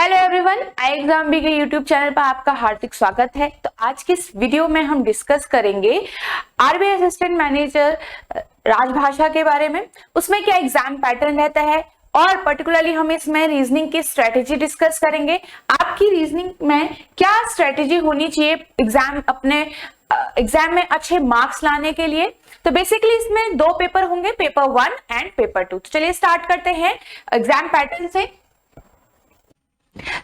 Hello everyone, I exam B के YouTube channel पर आपका हार्दिक स्वागत है। तो आज की इस वीडियो में हम डिस्कस करेंगे आरबीआई असिस्टेंट मैनेजर राजभाषा के बारे में। उसमें क्या एग्जाम पैटर्न रहता है और पर्टिकुलरली हम इसमें रीजनिंग की स्ट्रेटेजी डिस्कस करेंगे। आपकी रीजनिंग में क्या स्ट्रेटेजी होनी चाहिए अपने एग्जाम में अच्छे मार्क्स लाने के लिए। तो बेसिकली इसमें दो पेपर होंगे, पेपर 1 एंड पेपर 2। तो चलिए स्टार्ट करते हैं एग्जाम पैटर्न से।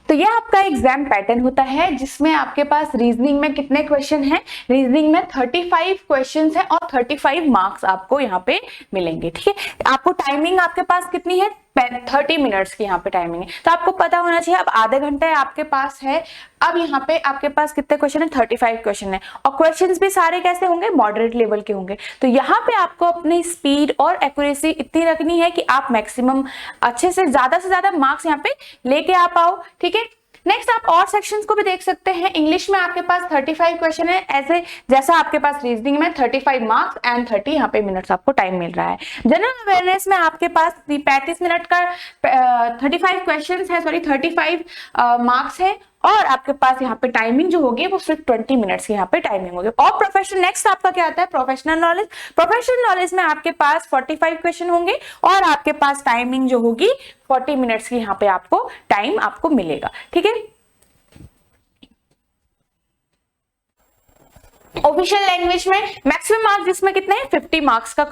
तो यह आपका एग्जाम पैटर्न होता है जिसमें आपके पास रीजनिंग में कितने क्वेश्चन हैं। रीजनिंग में 35 क्वेश्चंस हैं और 35 मार्क्स आपको यहाँ पे मिलेंगे। ठीक है, आपको टाइमिंग आपके पास कितनी है, 30 मिनट्स की यहाँ पे टाइमिंग है। तो आपको पता होना चाहिए अब आधे घंटे आपके पास है। अब यहाँ पे आपके पास कितने क्वेश्चन है, 35 क्वेश्चन है और क्वेश्चंस भी सारे कैसे होंगे, मॉडरेट लेवल के होंगे। तो यहाँ पे आपको अपनी स्पीड और एक्यूरेसी इतनी रखनी है कि आप मैक्सिमम अच्छे से ज्यादा मार्क्स यहाँ पे लेके आ पाओ। ठीक है, नेक्स्ट आप और सेक्शंस को भी देख सकते हैं। इंग्लिश में आपके पास 35 क्वेश्चन है, ऐसे जैसा आपके पास रीजनिंग में 35 मार्क्स एंड 30 यहाँ पे मिनट्स आपको टाइम मिल रहा है। जनरल अवेयरनेस में आपके पास 35 मिनट का 35 क्वेश्चंस है, 35 मार्क्स है और आपके पास यहाँ पे टाइमिंग जो होगी वो सिर्फ 20 मिनट्स की यहाँ पे टाइमिंग होगी। और प्रोफेशनल, नेक्स्ट आपका क्या आता है, प्रोफेशनल नॉलेज। प्रोफेशनल नॉलेज में आपके पास 45 क्वेश्चन होंगे और आपके पास टाइमिंग जो होगी 40 मिनट्स की यहाँ पे आपको टाइम आपको मिलेगा। ठीक है, ऑफिशियल लैंग्वेज में मैक्सिमम मार्क्स जिसमें कितने हैं, 50 मार्क्स का,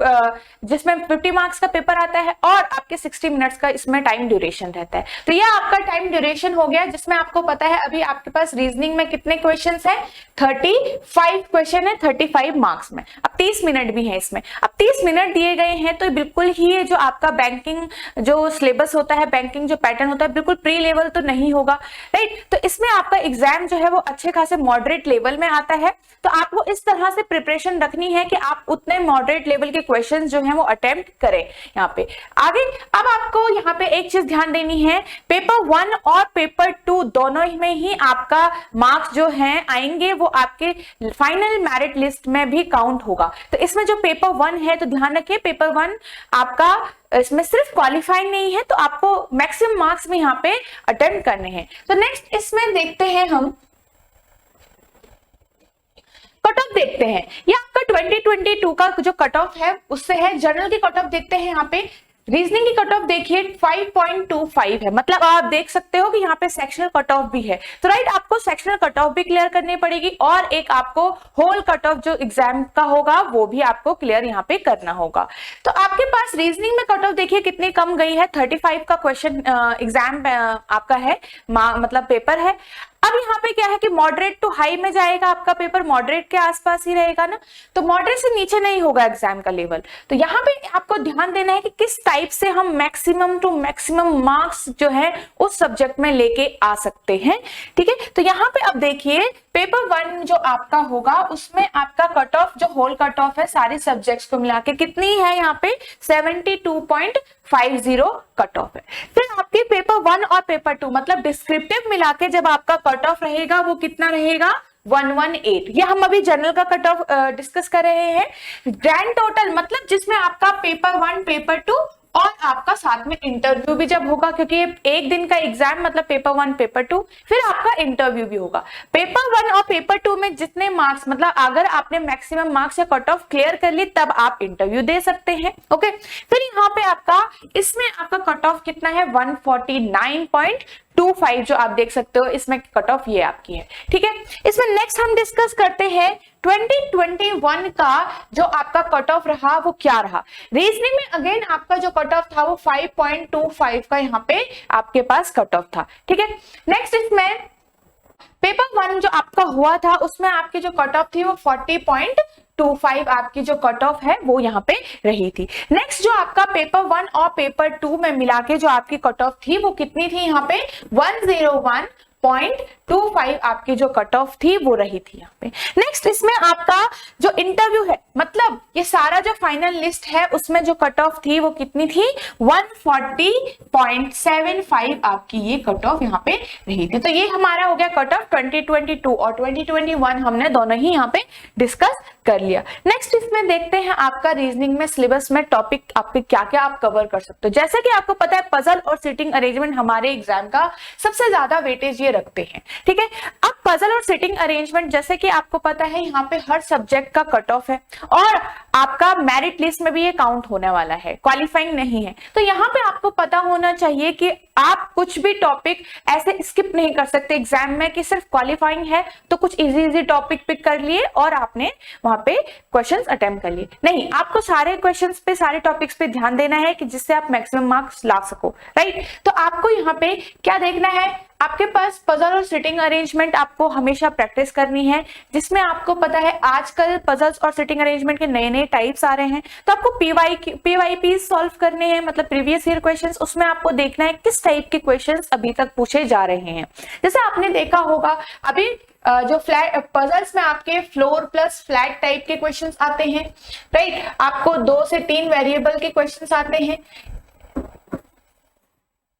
जिसमें 50 मार्क्स का पेपर आता है और आपके 60 मिनट्स का इसमें टाइम ड्यूरेशन रहता है। तो यह आपका टाइम ड्यूरेशन हो गया जिसमें आपको पता है अभी आपके पास रीजनिंग में कितने क्वेश्चंस हैं, 35 क्वेश्चन है 35 मार्क्स में। अब 30 मिनट भी है इसमें। अब 30 मिनट दिए गए हैं तो बिल्कुल ही जो आपका बैंकिंग जो सिलेबस होता है, बैंकिंग जो पैटर्न होता है, बिल्कुल प्री लेवल तो नहीं होगा, राइट। तो इसमें आपका एग्जाम जो है वो अच्छे खासे मॉडरेट लेवल में आता है। तो आपको इस तरह से प्रिपरेशन रखनी है कि आप उतने मॉडरेट लेवल के क्वेश्चंस जो हैं वो अटेम्प्ट करें। यहाँ पे आगे अब आपको यहाँ पे एक चीज ध्यान देनी है, पेपर 1 और पेपर 2 दोनों में ही आपका मार्क्स जो हैं आएंगे वो आपके फाइनल मेरिट लिस्ट में भी काउंट होगा। तो इसमें जो पेपर 1 है तो ध्यान रखिए, पेपर 1 आपका इसमें सिर्फ क्वालिफाई नहीं है, तो आपको मैक्सिमम मार्क्स में यहाँ पे अटेम्प्ट करने हैं। तो नेक्स्ट इसमें देखते हैं हम कट ऑफ देखते हैं। ये आपका 2022 का जो कट ऑफ है उससे है। जनरल की कट ऑफ देखते हैं। यहाँ पे रीजनिंग की कट ऑफ देखिए 5.25 है, मतलब आप देख सकते हो कि यहाँ पे सेक्शनल कट ऑफ भी है। तो राइट, आपको सेक्शनल कट ऑफ भी क्लियर करनी पड़ेगी और एक आपको होल कट ऑफ जो एग्जाम का होगा वो भी आपको क्लियर यहाँ पे करना होगा। तो आपके पास रीजनिंग में कट ऑफ देखिए कितनी कम गई है, 35 का क्वेश्चन एग्जाम आपका है, मतलब पेपर है। अब यहाँ पे क्या है कि मॉडरेट टू हाई में जाएगा, आपका पेपर मॉडरेट के आसपास ही रहेगा ना, तो मॉडरेट से नीचे नहीं होगा एग्जाम का लेवल। तो यहाँ पे आपको ध्यान देना है कि किस टाइप से हम मैक्सिमम टू मैक्सिमम मार्क्स जो है उस सब्जेक्ट में लेके आ सकते हैं। ठीक है, तो यहाँ पे अब देखिए पेपर 1 जो आपका होगा उसमें आपका कट ऑफ जो होल कट ऑफ है सारे सब्जेक्ट्स को मिला के कितनी है, यहाँ पे 72.50 कट ऑफ है। फिर आपके पेपर 1 और पेपर 2 मतलब डिस्क्रिप्टिव मिला के जब आपका कट ऑफ रहेगा वो कितना रहेगा, 118। ये हम अभी जनरल का कट ऑफ डिस्कस कर रहे हैं। ग्रैंड टोटल मतलब जिसमें आपका पेपर 1, पेपर 2 और आपका साथ में इंटरव्यू भी जब होगा, क्योंकि एक दिन का एग्जाम मतलब पेपर 1, पेपर 2, फिर आपका इंटरव्यू भी होगा। पेपर 1 और पेपर 2 में जितने मार्क्स, मतलब अगर आपने मैक्सिमम मार्क्स या कट ऑफ क्लियर कर ली तब आप इंटरव्यू दे सकते हैं। ओके, फिर यहाँ पे आपका इसमें आपका कट ऑफ कितना है, 149.25 जो आप देख सकते हो इसमें कट ऑफ ये आपकी है। ठीक है, इसमें नेक्स्ट हम डिस्कस करते हैं 2021 का जो आपका कट ऑफ रहा वो क्या रहा। रीजनिंग में अगेन आपका जो कट ऑफ था वो 5.25 का यहाँ पे आपके पास कट ऑफ था। ठीक है, नेक्स्ट इसमें पेपर 1 जो आपका हुआ था उसमें आपकी जो कट ऑफ थी वो 40.25 आपकी जो कट ऑफ है वो यहाँ पे रही थी। नेक्स्ट जो आपका पेपर 1 और पेपर 2 में मिला के जो आपकी कट ऑफ थी वो कितनी थी, यहाँ पे 0.25 आपकी जो कट ऑफ थी वो रही थी यहाँ पे। नेक्स्ट इसमें आपका जो इंटरव्यू है, मतलब ये सारा जो फाइनल लिस्ट है उसमें जो कट ऑफ थी वो कितनी थी, 140.75 आपकी ये कट ऑफ यहाँ पे रही थी। तो ये हमारा हो गया कट ऑफ 2022 और 2021 हमने दोनों ही यहाँ पे डिस्कस कर लिया। नेक्स्ट इसमें देखते हैं आपका रीजनिंग में सिलेबस में टॉपिक आपके क्या क्या आप कवर कर सकते हो। जैसे कि आपको पता है पजल और सिटिंग अरेंजमेंट हमारे एग्जाम का सबसे ज्यादा वेटेज ये रखते हैं, ठीक है। अब पजल और सिटिंग अरेंजमेंट जैसे कि आपको पता है यहाँ पे हर सब्जेक्ट का कट ऑफ है और आपका मेरिट लिस्ट में भी ये काउंट होने वाला है, क्वालिफाइंग नहीं है। तो यहाँ पे आपको पता होना चाहिए कि आप कुछ भी टॉपिक ऐसे स्किप नहीं कर सकते एग्जाम में कि सिर्फ क्वालिफाइंग है तो कुछ इजी टॉपिक पिक कर लिए और आपने वहां पे क्वेश्चंस अटेम्प्ट कर लिए। नहीं, आपको सारे क्वेश्चंस पे, सारे टॉपिक्स पे ध्यान देना है कि जिससे आप मैक्सिमम मार्क्स ला सको, राइट। तो आपको यहाँ पे क्या देखना है, आपके पास पजल और सिटिंग अरेंजमेंट आपको हमेशा प्रैक्टिस करनी है, जिसमें आपको पता है आजकल पजल्स और सिटिंग अरेंजमेंट के नए नए टाइप्स आ रहे हैं। तो आपको पीवाईपी सॉल्व करने हैं, मतलब प्रीवियस ईयर क्वेश्चंस, उसमें आपको देखना है किस टाइप के क्वेश्चंस अभी तक पूछे जा रहे हैं। जैसे आपने देखा होगा अभी जो फ्लैट पजल्स में आपके फ्लोर प्लस फ्लैट टाइप के क्वेश्चंस आते हैं, राइट। आपको 2 से 3 वेरिएबल के क्वेश्चंस आते हैं,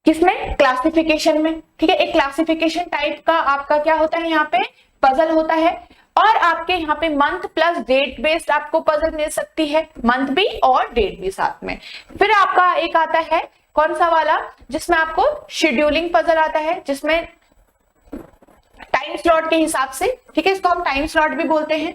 किसमें, क्लासिफिकेशन में, ठीक है। एक क्लासिफिकेशन टाइप का आपका क्या होता है यहाँ पे पजल होता है, और आपके यहाँ पे मंथ प्लस डेट बेस्ड आपको पजल मिल सकती है, मंथ भी और डेट भी साथ में। फिर आपका एक आता है कौन सा वाला, जिसमें आपको शेड्यूलिंग पजल आता है, जिसमें टाइम स्लॉट के हिसाब से, ठीक है, इसको हम टाइम स्लॉट भी बोलते हैं,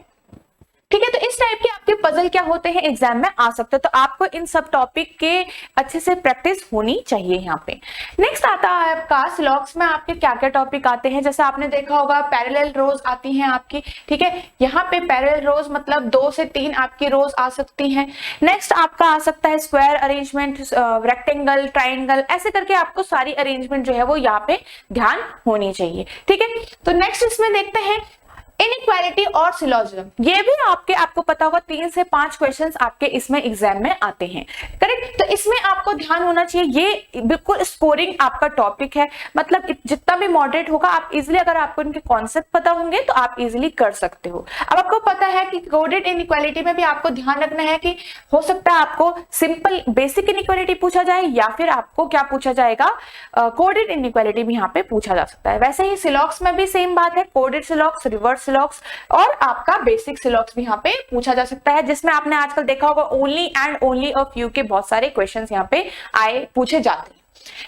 ठीक है। तो इस टाइप के आपके पजल क्या होते हैं एग्जाम में आ सकते हैं, तो आपको इन सब टॉपिक के अच्छे से प्रैक्टिस होनी चाहिए यहाँ पे। नेक्स्ट आता है आपका सिलॉक्स में आपके क्या क्या टॉपिक आते हैं। जैसे आपने देखा होगा पैरेलल रोज आती हैं आपकी, ठीक है। यहाँ पे पैरेलल रोज मतलब 2 से 3 आपकी रोज आ सकती हैं। नेक्स्ट आपका आ सकता है स्क्वायर अरेंजमेंट, रेक्टेंगल, ट्राइंगल, ऐसे करके आपको सारी अरेंजमेंट जो है वो यहाँ पे ध्यान होनी चाहिए, ठीक है। तो नेक्स्ट इसमें देखते हैं इनइक्वालिटी और सिलोजिज्म, ये भी आपको पता होगा 3 से 5 क्वेश्चंस आपके इसमें एग्जाम में आते हैं, करेक्ट। तो इसमें आपको ध्यान होना चाहिए, ये बिल्कुल स्कोरिंग आपका टॉपिक है, मतलब जितना भी मॉडरेट होगा आप इजिली, अगर आपको इनके कॉन्सेप्ट पता होंगे तो आप इजिली कर सकते हो। अब आपको पता है कि कोडेड इनइक्वालिटी में भी आपको ध्यान रखना है कि हो सकता है आपको सिंपल बेसिक इनइक्वालिटी पूछा जाए या फिर आपको क्या पूछा जाएगा, कोडेड इनइक्वालिटी भी यहाँ पे पूछा जा सकता है। वैसे ही सिलॉक्स में भी सेम बात है, कोडेड सिलॉक्स, रिवर्स सिलॉक्स और आपका बेसिक सिलॉक्स भी यहाँ पे पूछा जा सकता है, जिसमें आपने आजकल देखा होगा only and only a few के बहुत सारे क्वेश्चंस यहाँ पे पूछे जाते हैं।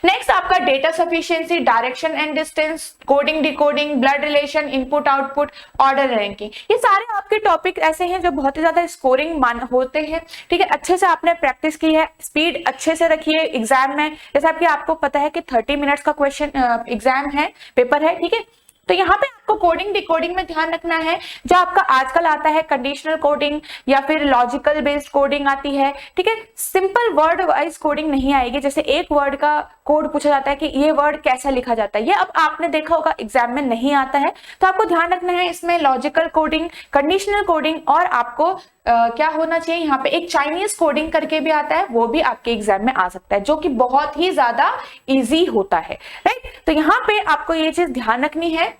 नेक्स्ट आपका data sufficiency, direction and distance, coding decoding, blood relation, input output, order ranking, ये सारे आपके टॉपिक ऐसे हैं जो बहुत ही ज्यादा स्कोरिंग होते हैं, ठीक है। अच्छे से आपने प्रैक्टिस की है, स्पीड अच्छे से रखिए एग्जाम में। जैसा कि आपको पता है कि 30 मिनट्स का क्वेश्चन एग्जाम है, पेपर है, ठीक है। तो यहाँ पे आपको कोडिंग डिकोडिंग में ध्यान रखना है, जो आपका आजकल आता है कंडीशनल कोडिंग या फिर लॉजिकल बेस्ड कोडिंग आती है, ठीक है। सिंपल वर्ड वाइज कोडिंग नहीं आएगी, जैसे एक वर्ड का कोड पूछा जाता है कि ये वर्ड कैसा लिखा जाता है, ये अब आपने देखा होगा एग्जाम में नहीं आता है। तो आपको ध्यान रखना है इसमें लॉजिकल कोडिंग, कंडीशनल कोडिंग, और आपको क्या होना चाहिए यहाँ पे एक चाइनीज कोडिंग करके भी आता है, वो भी आपके एग्जाम में आ सकता है, जो कि बहुत ही ज्यादा इजी होता है, राइट। तो यहाँ पे आपको ये चीज ध्यान रखनी है।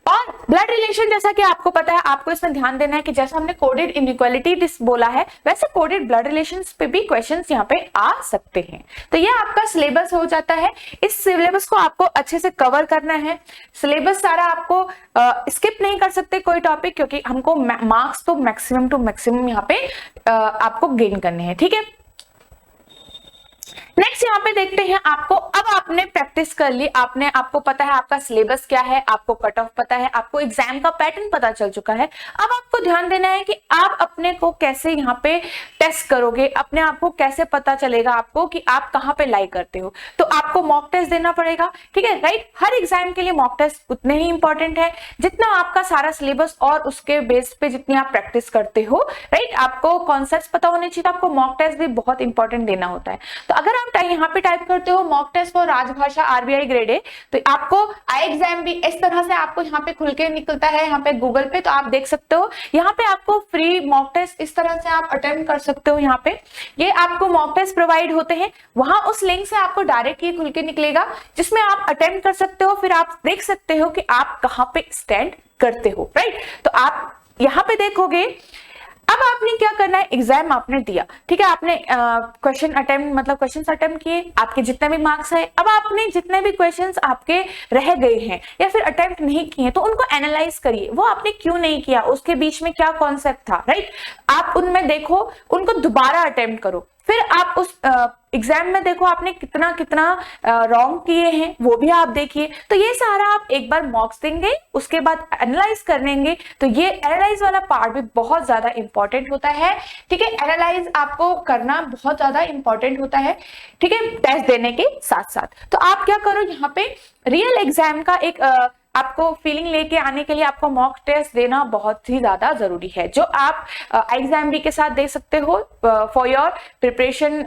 और ब्लड रिलेशन, जैसा कि आपको पता है, आपको इसमें ध्यान देना है कि जैसा हमने कोडेड इनइक्वालिटी बोला है, वैसे कोडेड ब्लड रिलेशंस पे भी क्वेश्चंस यहाँ पे आ सकते हैं। तो ये आपका सिलेबस हो जाता है, इस सिलेबस को आपको अच्छे से कवर करना है। सिलेबस सारा आपको स्किप नहीं कर सकते कोई टॉपिक, क्योंकि हमको मार्क्स तो मैक्सिमम टू मैक्सिमम यहाँ पे आपको गेन करने हैं, ठीक है। नेक्स्ट यहाँ पे देखते हैं आपको, अब आपने प्रैक्टिस कर ली, आपको पता है आपका सिलेबस क्या है, आपको कट ऑफ पता है, आपको एग्जाम का पैटर्न पता चल चुका है। अब आपको ध्यान देना है कि आप अपने को कैसे यहाँ पे टेस्ट करोगे, अपने आप को कैसे पता चलेगा आपको कि आप कहाँ पे लाई करते हो। तो आपको मॉक टेस्ट देना पड़ेगा, ठीक है, राइट। हर एग्जाम के लिए मॉक टेस्ट उतने ही इंपॉर्टेंट है जितना आपका सारा सिलेबस और उसके बेस पे जितनी आप प्रैक्टिस करते हो, राइट। आपको कॉन्सेप्ट्स पता होने चाहिए, तो आपको मॉक टेस्ट भी बहुत इंपॉर्टेंट देना होता है। तो अगर आप आप यहाँ पे टाइप करते हो मॉक टेस्ट फॉर राजभाषा आरबीआई ग्रेड ए, तो आपको आई एग्जाम भी इस तरह से आपको यहाँ पे खुल के निकलता है यहाँ पे गूगल पे, तो आप देख सकते हो यहाँ पे आपको फ्री मॉक टेस्ट इस तरह से आप अटेम्प्ट कर सकते हो। यहाँ पे ये आपको मॉक टेस्ट प्रोवाइड होते हैं, वहां उस लिंक से आपको डायरेक्ट ये खुल के निकलेगा जिसमें आप अटेम्प्ट कर सकते हो, फिर आप देख सकते हो कि आप कहाँ पे स्टैंड करते हो, राइट। तो आप यहाँ पे देखोगे अब आपने क्या करना है, एग्जाम आपने दिया, ठीक है, आपने क्वेश्चन अटेम्प्ट मतलब क्वेश्चंस अटेम्प्ट किए, आपके जितने भी मार्क्स है, अब आपने जितने भी क्वेश्चंस आपके रह गए हैं या फिर अटेम्प्ट नहीं किए तो उनको एनालाइज करिए, वो आपने क्यों नहीं किया, उसके बीच में क्या कॉन्सेप्ट था, राइट। आप उनमें देखो, उनको दोबारा अटेम्प्ट करो, फिर आप उस एग्जाम में देखो आपने कितना कितना रॉन्ग किए हैं वो भी आप देखिए। तो ये सारा आप एक बार मॉक्स देंगे, उसके बाद एनालाइज कर लेंगे, तो ये एनालाइज वाला पार्ट भी बहुत ज्यादा इंपॉर्टेंट होता है, ठीक है। एनालाइज आपको करना बहुत ज्यादा इंपॉर्टेंट होता है, ठीक है, टेस्ट देने के साथ साथ। तो आप क्या करो, यहाँ पे रियल एग्जाम का एक आपको फीलिंग लेके आने के लिए आपको मॉक टेस्ट देना बहुत ही ज्यादा जरूरी है, जो आप एग्जाम भी के साथ दे सकते हो फॉर योर प्रिपरेशन,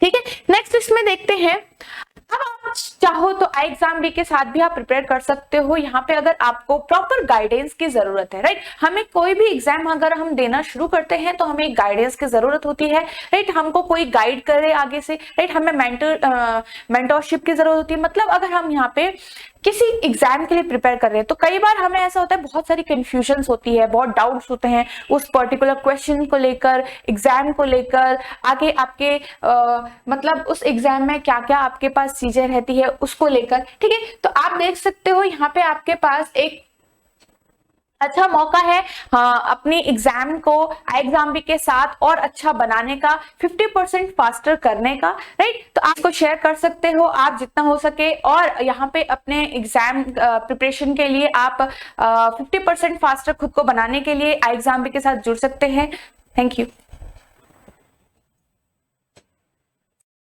ठीक है। नेक्स्ट इसमें देखते हैं, अब आप चाहो तो आई एग्जाम बी के साथ भी आप प्रिपेयर कर सकते हो। यहाँ पे अगर आपको प्रॉपर गाइडेंस की जरूरत है, राइट, हमें कोई भी एग्जाम अगर हम देना शुरू करते हैं तो हमें गाइडेंस की जरूरत होती है, राइट, हमको कोई गाइड करे आगे से, राइट, हमें मेंटरशिप की जरूरत होती है। मतलब अगर हम यहाँ पे किसी एग्जाम के लिए प्रिपेयर कर रहे हैं तो कई बार हमें ऐसा होता है, बहुत सारी कंफ्यूजन्स होती है, बहुत डाउट्स होते हैं उस पर्टिकुलर क्वेश्चन को लेकर, एग्जाम को लेकर, आगे आपके मतलब उस एग्जाम में क्या क्या आपके पास चीजें रहती है उसको लेकर, ठीक है। तो आप देख सकते हो यहाँ पे आपके पास एक अच्छा मौका है अपनी एग्जाम को आई एग्जाम बी के साथ और अच्छा बनाने का, 50% फास्टर करने का, राइट। तो आप इसको शेयर कर सकते हो आप जितना हो सके, और यहाँ पे अपने एग्जाम प्रिपरेशन के लिए आप 50% फास्टर खुद को बनाने के लिए आई एग्जाम बी के साथ जुड़ सकते हैं। Thank you.